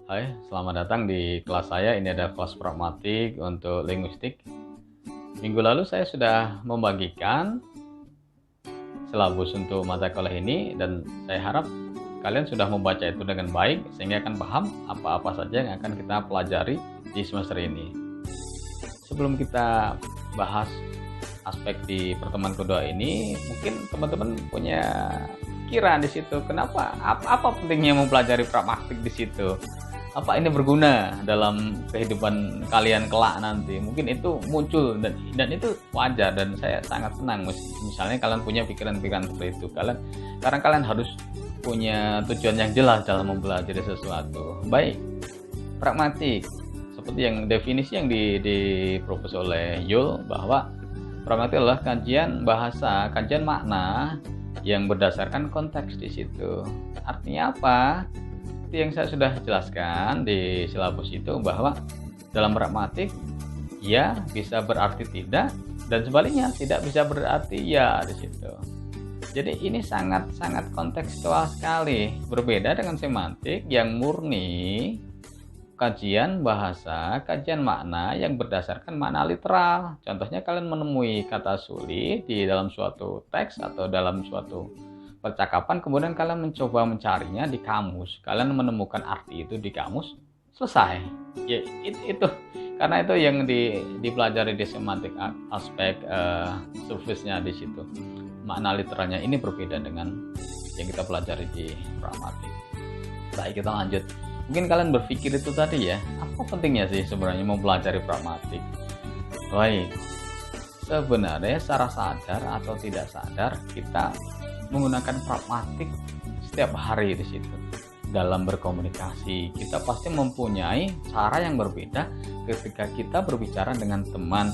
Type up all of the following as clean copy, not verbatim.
Hai, selamat datang di kelas saya. Ini ada kelas pragmatik untuk linguistik. Minggu lalu saya sudah membagikan silabus untuk mata kuliah ini dan saya harap kalian sudah membaca itu dengan baik sehingga akan paham apa-apa saja yang akan kita pelajari di semester ini. Sebelum kita bahas aspek di pertemuan kedua ini, mungkin teman-teman punya pikiran di situ. Kenapa? Apa pentingnya mempelajari pragmatik di situ? Apa ini berguna dalam kehidupan kalian kelak nanti? Mungkin itu muncul dan itu wajar dan saya sangat senang misalnya kalian punya pikiran-pikiran seperti itu. Karena kalian harus punya tujuan yang jelas dalam mempelajari sesuatu. Baik, pragmatik seperti yang definisi yang dipropos oleh Yul, bahwa pragmatik adalah kajian bahasa, kajian makna yang berdasarkan konteks di situ. Artinya apa? Seperti yang saya sudah jelaskan di silabus itu, bahwa dalam pragmatik ya bisa berarti tidak dan sebaliknya tidak bisa berarti ya di situ. Jadi ini sangat kontekstual sekali, berbeda dengan semantik yang murni kajian bahasa, kajian makna yang berdasarkan makna literal. Contohnya kalian menemui kata sulit di dalam suatu teks atau dalam suatu percakapan, kemudian kalian mencoba mencarinya di kamus. Kalian menemukan arti itu di kamus, selesai. Ya, itu karena itu yang dipelajari di semantik aspek surface-nya di situ. Makna literalnya ini berbeda dengan yang kita pelajari di pragmatik. Baik, kita lanjut. Mungkin kalian berpikir itu tadi ya, apa pentingnya sih sebenarnya mempelajari pragmatik? Baik, sebenarnya secara sadar atau tidak sadar kita menggunakan pragmatik setiap hari di situ. Dalam berkomunikasi, kita pasti mempunyai cara yang berbeda ketika kita berbicara dengan teman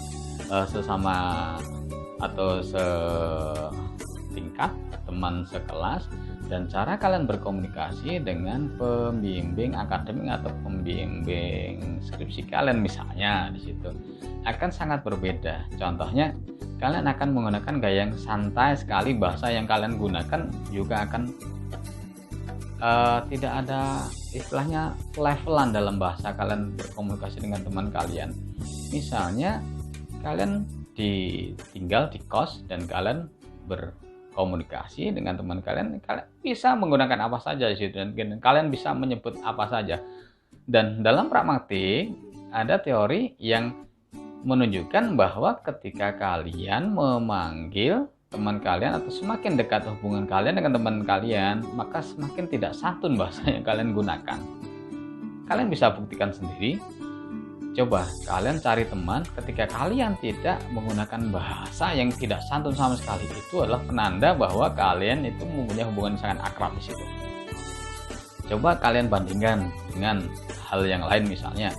sesama atau setingkat, teman sekelas, dan cara kalian berkomunikasi dengan pembimbing akademik atau pembimbing skripsi kalian misalnya di situ akan sangat berbeda. Contohnya, kalian akan menggunakan gaya yang santai sekali, bahasa yang kalian gunakan juga akan tidak ada istilahnya levelan dalam bahasa kalian berkomunikasi dengan teman kalian. Misalnya kalian tinggal di kos dan kalian berkomunikasi dengan teman kalian bisa menggunakan apa saja di situ dan kalian bisa menyebut apa saja. Dan dalam pragmatik ada teori yang menunjukkan bahwa ketika kalian memanggil teman kalian atau semakin dekat hubungan kalian dengan teman kalian, maka semakin tidak santun bahasa yang kalian gunakan. Kalian bisa buktikan sendiri. Coba kalian cari teman ketika kalian tidak menggunakan bahasa yang tidak santun sama sekali. Itu adalah penanda bahwa kalian itu mempunyai hubungan yang sangat akrab di situ. Coba kalian bandingkan dengan hal yang lain, misalnya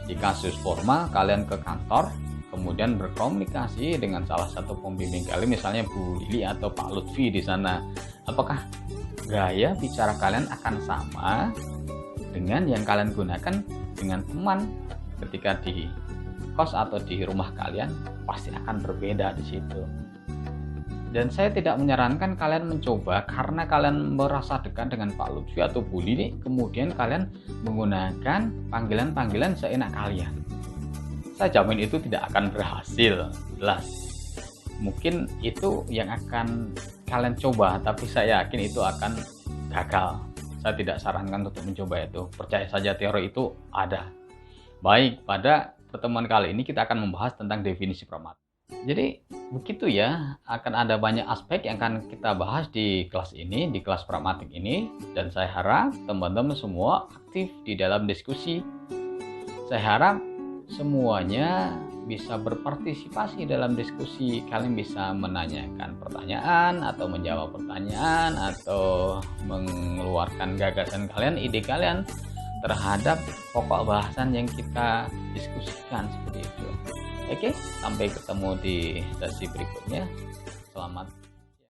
di kasus formal kalian ke kantor kemudian berkomunikasi dengan salah satu pembimbing kalian, misalnya Bu Lili atau Pak Lutfi di sana. Apakah gaya bicara kalian akan sama dengan yang kalian gunakan dengan teman ketika di kos atau di rumah kalian? Pasti akan berbeda di situ. Dan saya tidak menyarankan kalian mencoba karena kalian merasa dekat dengan Pak Lutfi atau Bu Lili, kemudian kalian menggunakan panggilan-panggilan seenak kalian. Saya jamin itu tidak akan berhasil, jelas. Mungkin itu yang akan kalian coba, tapi saya yakin itu akan gagal. Saya tidak sarankan untuk mencoba itu. Percaya saja teori itu ada. Baik, pada pertemuan kali ini kita akan membahas tentang definisi pragmatik. Jadi begitu ya, akan ada banyak aspek yang akan kita bahas di kelas ini, di kelas pragmatik ini, dan saya harap teman-teman semua aktif di dalam diskusi. Saya harap semuanya bisa berpartisipasi dalam diskusi. Kalian bisa menanyakan pertanyaan atau menjawab pertanyaan atau mengeluarkan gagasan kalian, ide kalian terhadap pokok bahasan yang kita diskusikan seperti itu. Oke, sampai ketemu di sesi berikutnya. Selamat